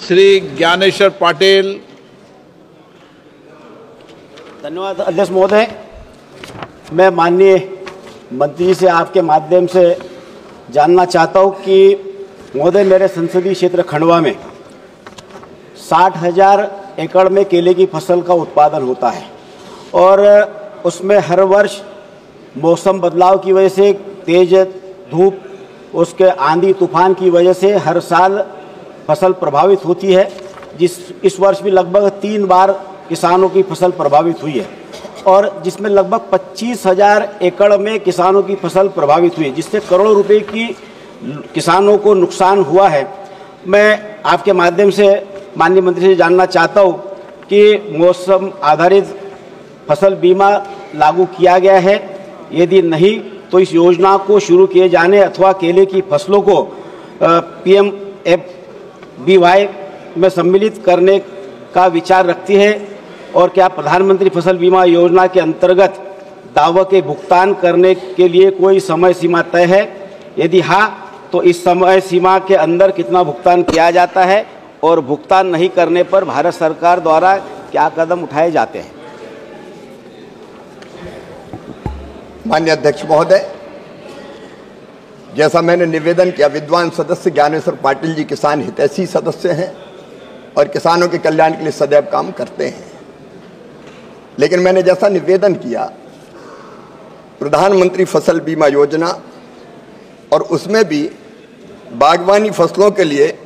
श्री ज्ञानेश्वर पाटिल। धन्यवाद अध्यक्ष महोदय। मैं माननीय मंत्री जी से आपके माध्यम से जानना चाहता हूं कि महोदय, मेरे संसदीय क्षेत्र खंडवा में 60,000 एकड़ में केले की फसल का उत्पादन होता है और उसमें हर वर्ष मौसम बदलाव की वजह से, तेज धूप, उसके आंधी तूफान की वजह से हर साल फसल प्रभावित होती है। इस वर्ष भी लगभग 3 बार किसानों की फसल प्रभावित हुई है और जिसमें लगभग 25,000 एकड़ में किसानों की फसल प्रभावित हुई है, जिससे करोड़ों रुपए की किसानों को नुकसान हुआ है। मैं आपके माध्यम से माननीय मंत्री से जानना चाहता हूं कि मौसम आधारित फसल बीमा लागू किया गया है, यदि नहीं तो इस योजना को शुरू किए जाने अथवा केले की फसलों को PMFBY में सम्मिलित करने का विचार रखती है, और क्या प्रधानमंत्री फसल बीमा योजना के अंतर्गत दावों के भुगतान करने के लिए कोई समय सीमा तय है? यदि हाँ, तो इस समय सीमा के अंदर कितना भुगतान किया जाता है और भुगतान नहीं करने पर भारत सरकार द्वारा क्या कदम उठाए जाते हैं? माननीय अध्यक्ष महोदय, जैसा मैंने निवेदन किया, विद्वान सदस्य ज्ञानेश्वर पाटिल जी किसान हितैषी सदस्य हैं और किसानों के कल्याण के लिए सदैव काम करते हैं। लेकिन मैंने जैसा निवेदन किया, प्रधानमंत्री फसल बीमा योजना और उसमें भी बागवानी फसलों के लिए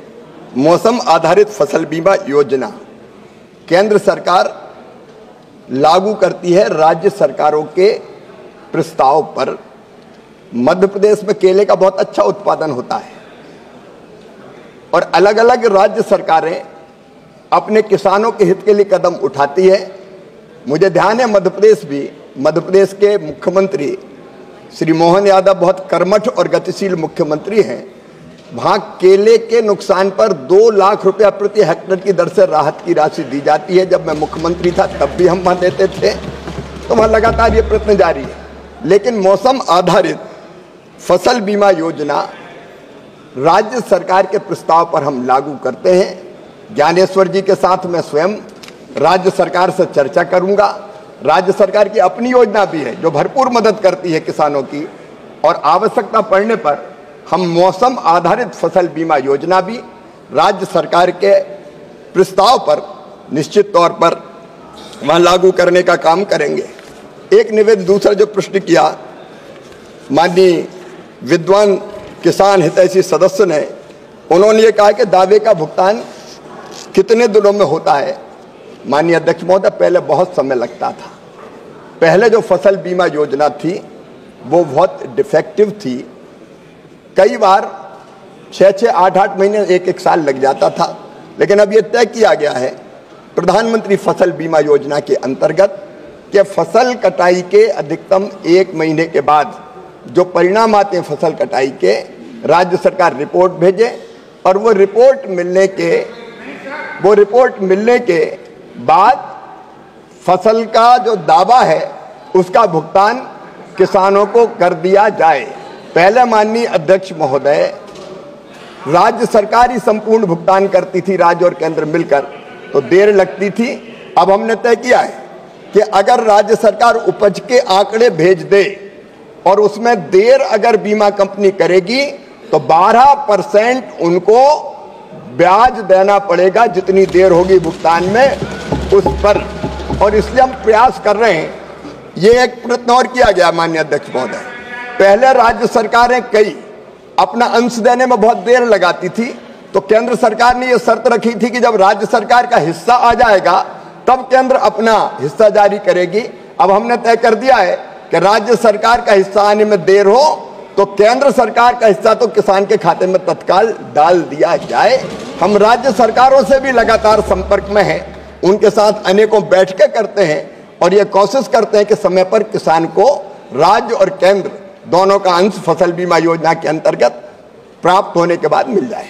मौसम आधारित फसल बीमा योजना केंद्र सरकार लागू करती है राज्य सरकारों के प्रस्ताव पर। मध्य प्रदेश में केले का बहुत अच्छा उत्पादन होता है और अलग अलग राज्य सरकारें अपने किसानों के हित के लिए कदम उठाती है। मुझे ध्यान है मध्य प्रदेश के मुख्यमंत्री श्री मोहन यादव बहुत कर्मठ और गतिशील मुख्यमंत्री हैं। वहाँ केले के नुकसान पर 2 लाख रुपया प्रति हेक्टेयर की दर से राहत की राशि दी जाती है। जब मैं मुख्यमंत्री था तब भी हम वहाँ देते थे, तो वहाँ लगातार ये प्रयत्न जारी है। लेकिन मौसम आधारित फसल बीमा योजना राज्य सरकार के प्रस्ताव पर हम लागू करते हैं। ज्ञानेश्वर जी के साथ मैं स्वयं राज्य सरकार से चर्चा करूंगा। राज्य सरकार की अपनी योजना भी है जो भरपूर मदद करती है किसानों की, और आवश्यकता पड़ने पर हम मौसम आधारित फसल बीमा योजना भी राज्य सरकार के प्रस्ताव पर निश्चित तौर पर वहां लागू करने का काम करेंगे। एक निवेदन, दूसरा जो प्रश्न किया माननीय विद्वान किसान हितैषी सदस्य ने, उन्होंने ये कहा कि दावे का भुगतान कितने दिनों में होता है। माननीय अध्यक्ष महोदय, पहले बहुत समय लगता था। पहले जो फसल बीमा योजना थी वो बहुत डिफेक्टिव थी। कई बार 6-6, 8-8 महीने, 1-1 साल लग जाता था। लेकिन अब ये तय किया गया है प्रधानमंत्री फसल बीमा योजना के अंतर्गत कि फसल कटाई के अधिकतम 1 महीने के बाद जो परिणाम आते हैं फसल कटाई के, राज्य सरकार रिपोर्ट भेजे और वो रिपोर्ट मिलने के बाद फसल का जो दावा है उसका भुगतान किसानों को कर दिया जाए। पहले माननीय अध्यक्ष महोदय, राज्य सरकार ही संपूर्ण भुगतान करती थी, राज्य और केंद्र मिलकर, तो देर लगती थी। अब हमने तय किया है कि अगर राज्य सरकार उपज के आंकड़े भेज दे और उसमें देर अगर बीमा कंपनी करेगी तो 12% उनको ब्याज देना पड़ेगा, जितनी देर होगी भुगतान में उस पर। और इसलिए हम प्रयास कर रहे हैं। ये एक प्रयत्न और किया गया माननीय अध्यक्ष महोदय, पहले राज्य सरकारें कई अपना अंश देने में बहुत देर लगाती थी, तो केंद्र सरकार ने यह शर्त रखी थी कि जब राज्य सरकार का हिस्सा आ जाएगा तब केंद्र अपना हिस्सा जारी करेगी। अब हमने तय कर दिया है कि राज्य सरकार का हिस्सा आने में देर हो तो केंद्र सरकार का हिस्सा तो किसान के खाते में तत्काल डाल दिया जाए। हम राज्य सरकारों से भी लगातार संपर्क में हैं, उनके साथ अनेकों बैठकें करते हैं और ये कोशिश करते हैं कि समय पर किसान को राज्य और केंद्र दोनों का अंश फसल बीमा योजना के अंतर्गत प्राप्त होने के बाद मिल जाए।